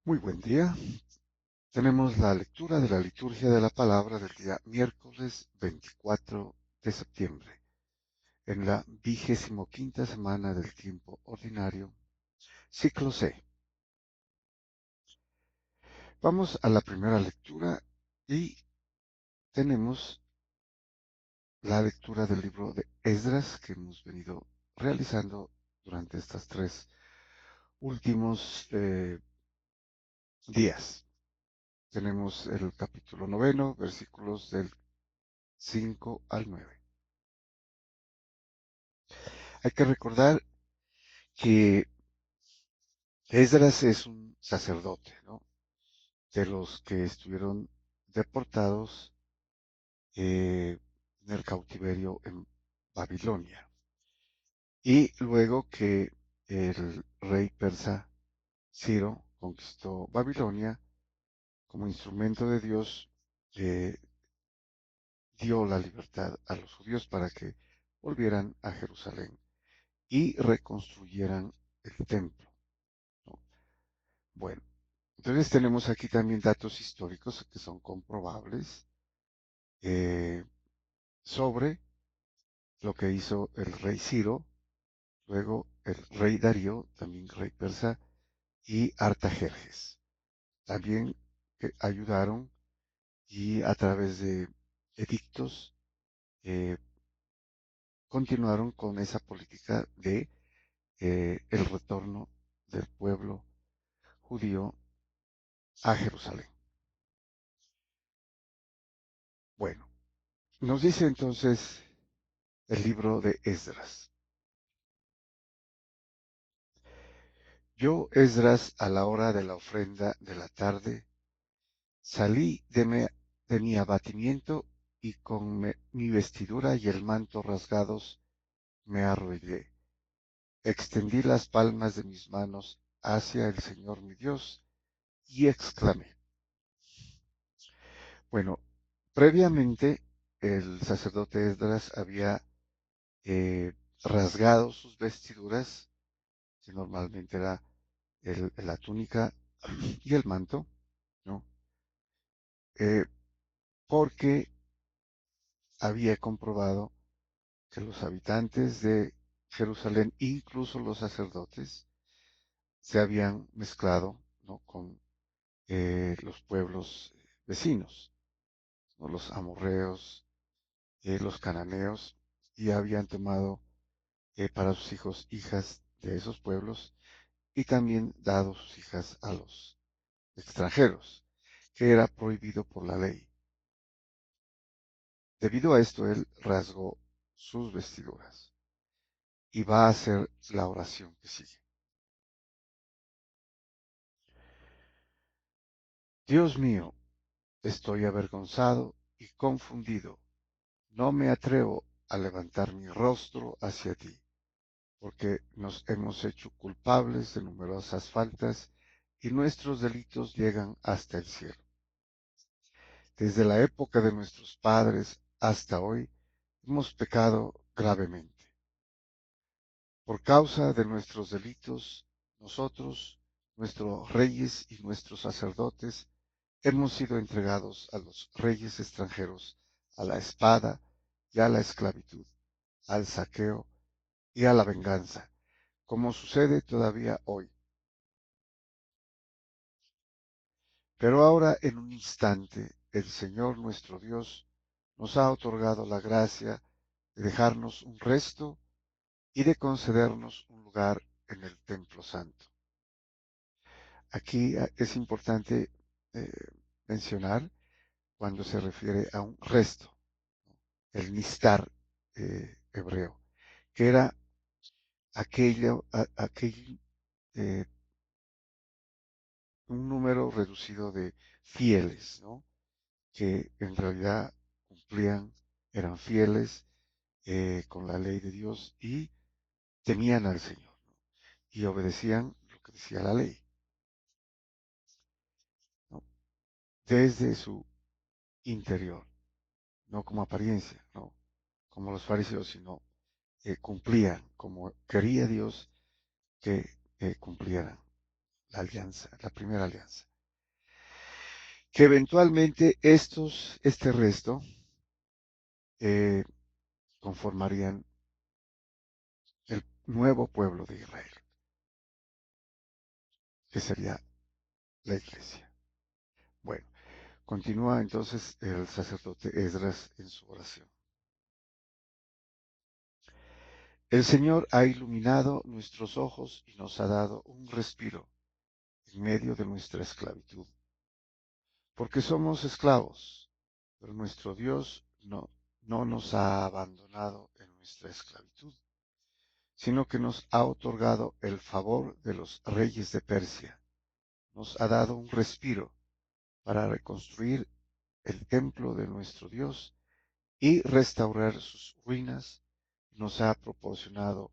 Muy buen día. Tenemos la lectura de la liturgia de la palabra del día miércoles 24 de septiembre, en la 25ª semana del tiempo ordinario, ciclo C. Vamos a la primera lectura y tenemos la lectura del libro de Esdras que hemos venido realizando durante estos tres últimos días. Tenemos el capítulo 9, versículos del 5 al 9. Hay que recordar que Esdras es un sacerdote, ¿no? De los que estuvieron deportados en el cautiverio en Babilonia. Y luego que el rey persa Ciro conquistó Babilonia, como instrumento de Dios, eh, dio la libertad a los judíos para que volvieran a Jerusalén y reconstruyeran el templo, ¿no? Bueno, entonces tenemos aquí también datos históricos que son comprobables eh, sobre lo que hizo el rey Ciro, luego el rey Darío, también rey persa, y Artajerjes. También ayudaron y a través de edictos eh, continuaron con esa política de el retorno del pueblo judío a Jerusalén. Bueno, nos dice entonces el libro de Esdras. Yo, Esdras, a la hora de la ofrenda de la tarde, salí de mi abatimiento y con mi vestidura y el manto rasgados me arrodillé. Extendí las palmas de mis manos hacia el Señor mi Dios y exclamé. Bueno, previamente el sacerdote Esdras había eh, rasgado sus vestiduras, que normalmente era la túnica y el manto, ¿no? Eh, porque había comprobado que los habitantes de Jerusalén, incluso los sacerdotes, se habían mezclado, ¿no?, con los pueblos vecinos, ¿no?, los amorreos, los cananeos, y habían tomado para sus hijos hijas de esos pueblos y también dado sus hijas a los extranjeros, que era prohibido por la ley. Debido a esto, él rasgó sus vestiduras y va a hacer la oración que sigue. Dios mío, estoy avergonzado y confundido. No me atrevo a levantar mi rostro hacia ti, porque nos hemos hecho culpables de numerosas faltas y nuestros delitos llegan hasta el cielo. Desde la época de nuestros padres hasta hoy hemos pecado gravemente. Por causa de nuestros delitos, nosotros, nuestros reyes y nuestros sacerdotes, hemos sido entregados a los reyes extranjeros, a la espada y a la esclavitud, al saqueo y a la venganza, como sucede todavía hoy. Pero ahora, en un instante, el Señor nuestro Dios nos ha otorgado la gracia de dejarnos un resto y de concedernos un lugar en el templo santo. Aquí es importante eh, mencionar cuando se refiere a un resto, el nistar hebreo, que era aquel eh, un número reducido de fieles, ¿no?, que en realidad cumplían, eran fieles con la ley de Dios y temían al Señor, ¿no?, y obedecían lo que decía la ley, ¿no?, desde su interior, no como apariencia, no como los fariseos, sino cumplían como quería Dios que cumplieran. la alianza, la primera alianza, que eventualmente este resto, eh, conformarían el nuevo pueblo de Israel, que sería la iglesia. Bueno, continúa entonces el sacerdote Esdras en su oración. El Señor ha iluminado nuestros ojos y nos ha dado un respiro en medio de nuestra esclavitud, porque somos esclavos, pero nuestro Dios no nos ha abandonado en nuestra esclavitud, sino que nos ha otorgado el favor de los reyes de Persia, nos ha dado un respiro para reconstruir el templo de nuestro Dios y restaurar sus ruinas, nos ha proporcionado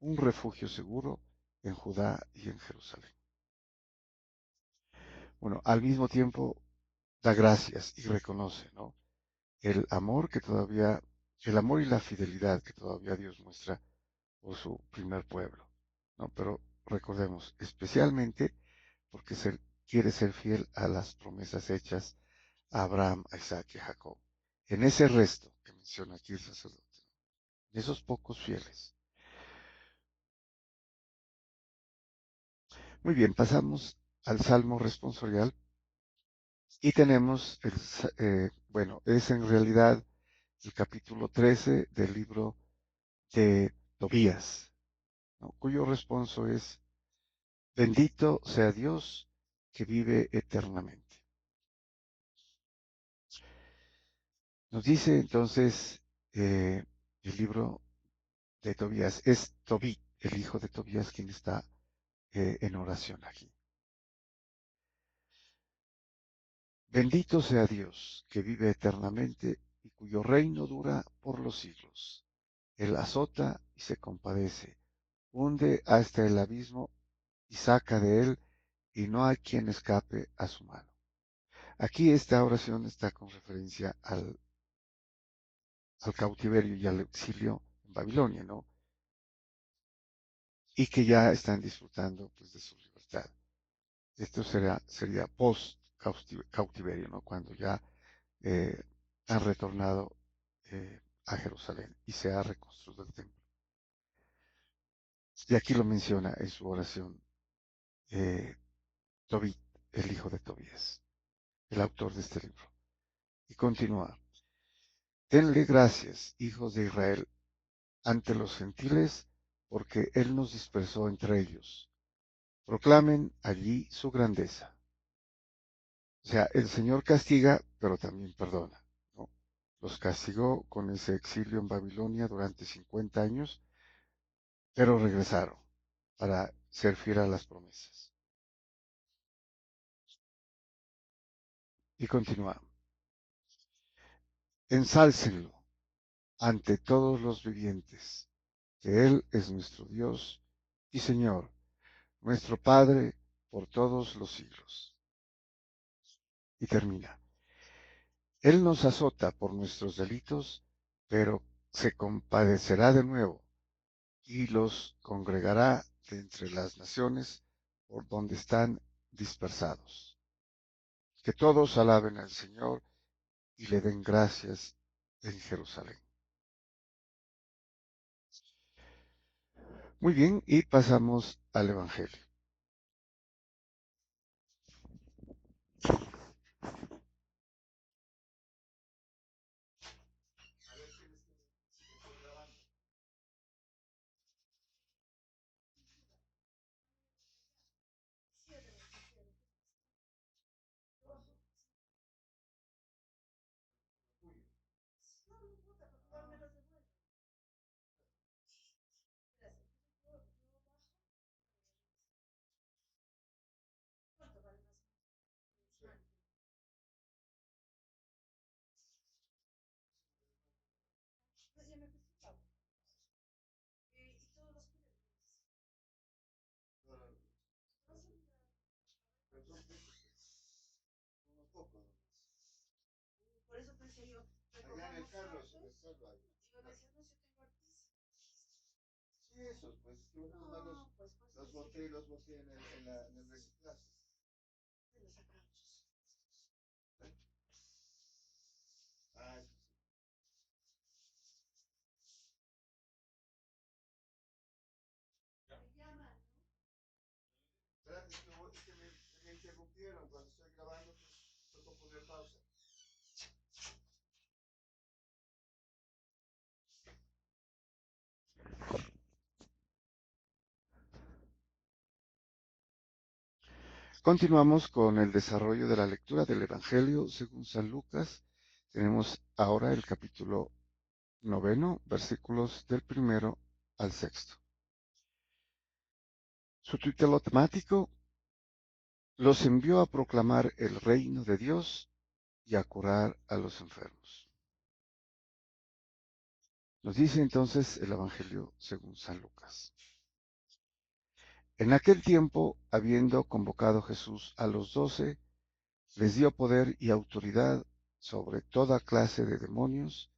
un refugio seguro en Judá y en Jerusalén. Bueno, al mismo tiempo da gracias y reconoce, ¿no? El amor que todavía, el amor y la fidelidad que todavía Dios muestra por su primer pueblo, ¿no? Pero recordemos, especialmente porque quiere ser fiel a las promesas hechas a Abraham, a Isaac y a Jacob. En ese resto que menciona aquí el sacerdote, en esos pocos fieles. Muy bien, pasamos al Salmo responsorial y tenemos, bueno, es en realidad el capítulo 13 del libro de Tobías, ¿no? Cuyo responso es, bendito sea Dios que vive eternamente. Nos dice entonces el libro de Tobías, es Tobí, el hijo de Tobías, quien está en oración aquí. Bendito sea Dios que vive eternamente y cuyo reino dura por los siglos. Él azota y se compadece, hunde hasta el abismo y saca de él, y no hay quien escape a su mano. Aquí esta oración está con referencia al cautiverio y al exilio en Babilonia, ¿no? Y que ya están disfrutando pues, de su libertad. Esto sería post cautiverio, ¿no? Cuando ya eh, han retornado a Jerusalén y se ha reconstruido el templo. Y aquí lo menciona en su oración eh, Tobit, el hijo de Tobías, el autor de este libro. Y continúa, denle gracias, hijos de Israel, ante los gentiles, porque Él nos dispersó entre ellos. Proclamen allí su grandeza. O sea, el Señor castiga, pero también perdona, ¿no? Los castigó con ese exilio en Babilonia durante 50 años, pero regresaron para ser fiel a las promesas. Y continúa, ensálcenlo ante todos los vivientes, que Él es nuestro Dios y Señor, nuestro Padre por todos los siglos. Y termina, Él nos azota por nuestros delitos, pero se compadecerá de nuevo y los congregará de entre las naciones por donde están dispersados. Que todos alaben al Señor y le den gracias en Jerusalén. Muy bien, y pasamos al Evangelio. esos, pues yo nada más los boté en el reciclaje. Ah, espérate, es que me interrumpieron cuando estoy grabando, pues tocó poner pausa. Continuamos con el desarrollo de la lectura del Evangelio según San Lucas. Tenemos ahora el capítulo 9, versículos del 1 al 6. Su título temático: los envió a proclamar el reino de Dios y a curar a los enfermos. Nos dice entonces el Evangelio según San Lucas. En aquel tiempo, habiendo convocado Jesús a los 12, les dio poder y autoridad sobre toda clase de demonios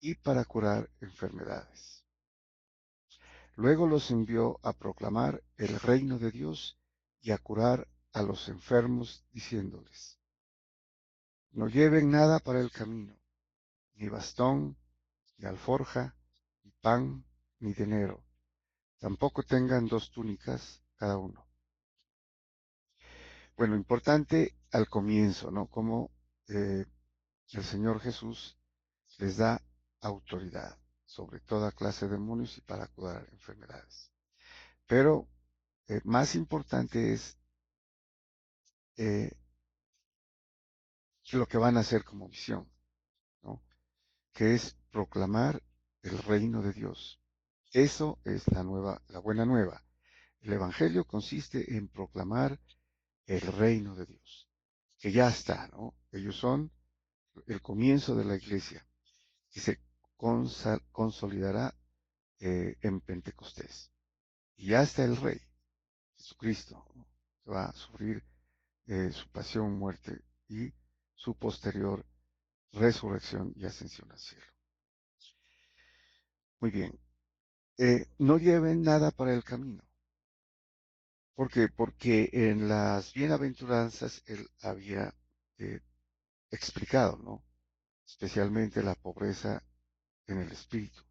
y para curar enfermedades. Luego los envió a proclamar el reino de Dios y a curar a los enfermos, diciéndoles: no lleven nada para el camino, ni bastón, ni alforja, ni pan, ni dinero. Tampoco tengan 2 túnicas cada uno. Bueno, importante al comienzo, ¿no? Como el Señor Jesús les da autoridad sobre toda clase de demonios y para curar enfermedades. Pero más importante es eh, lo que van a hacer como misión, ¿no? Que es proclamar el reino de Dios. Eso es la buena nueva. El Evangelio consiste en proclamar el reino de Dios, que ya está, ¿no? Ellos son el comienzo de la iglesia, que se consolidará en Pentecostés. Y ya está el Rey, Jesucristo, ¿no? Que va a sufrir su pasión, muerte y su posterior resurrección y ascensión al cielo. Muy bien. No lleven nada para el camino. ¿Por qué? Porque en las bienaventuranzas él había eh, explicado, ¿no? Especialmente la pobreza en el espíritu.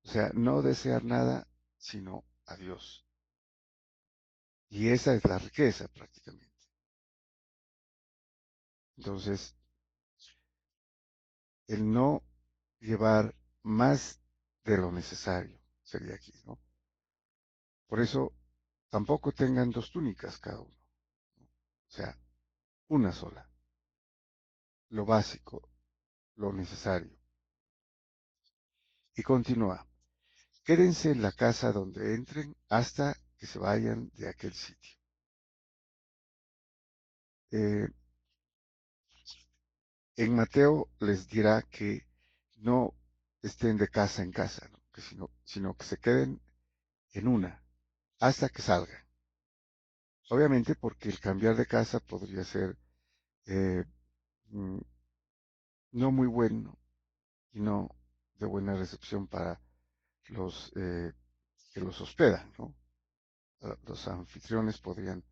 O sea, no desear nada sino a Dios. Y esa es la riqueza prácticamente. Entonces, el no llevar más de lo necesario sería aquí, ¿no? Por eso, tampoco tengan 2 túnicas cada uno, ¿no? O sea, una sola, lo básico, lo necesario. Y continúa: quédense en la casa donde entren hasta que se vayan de aquel sitio. Eh, en Mateo les dirá que no estén de casa en casa, ¿no? Sino que se queden en una hasta que salgan. Obviamente porque el cambiar de casa podría ser eh, mm, no muy bueno y no de buena recepción para los que los hospedan, ¿no? Los anfitriones podrían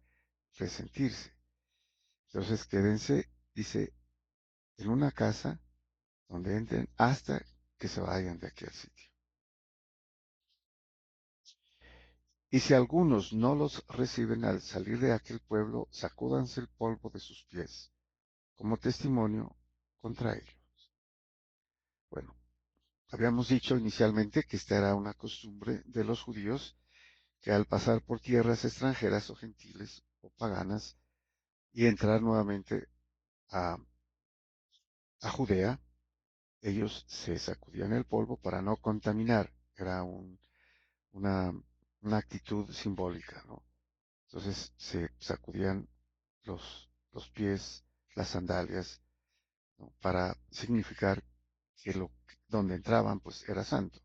resentirse. Entonces quédense, dice, en una casa donde entren hasta que se vayan de aquel sitio. Y si algunos no los reciben al salir de aquel pueblo, sacúdanse el polvo de sus pies como testimonio contra ellos. Bueno, habíamos dicho inicialmente que esta era una costumbre de los judíos, que al pasar por tierras extranjeras o gentiles o paganas y entrar nuevamente a, a Judea, ellos se sacudían el polvo para no contaminar. Era una, una actitud simbólica, ¿no? Entonces se sacudían los pies, las sandalias, ¿no? Para significar que donde entraban pues era santo,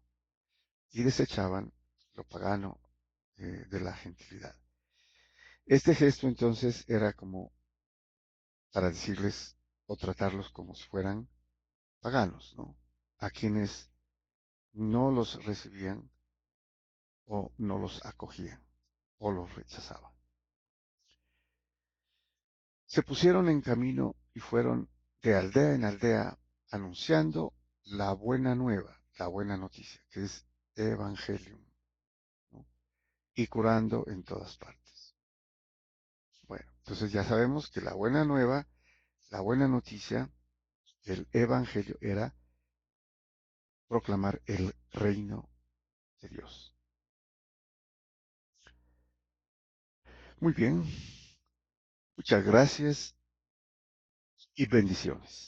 y desechaban lo pagano de la gentilidad. Este gesto entonces era como para decirles o tratarlos como si fueran paganos, ¿no? A quienes no los recibían o no los acogían o los rechazaban. Se pusieron en camino y fueron de aldea en aldea anunciando la buena nueva, la buena noticia, que es Evangelium, ¿no? Y curando en todas partes. Bueno, entonces ya sabemos que la buena nueva, la buena noticia, el Evangelio era proclamar el reino de Dios. Muy bien, muchas gracias y bendiciones.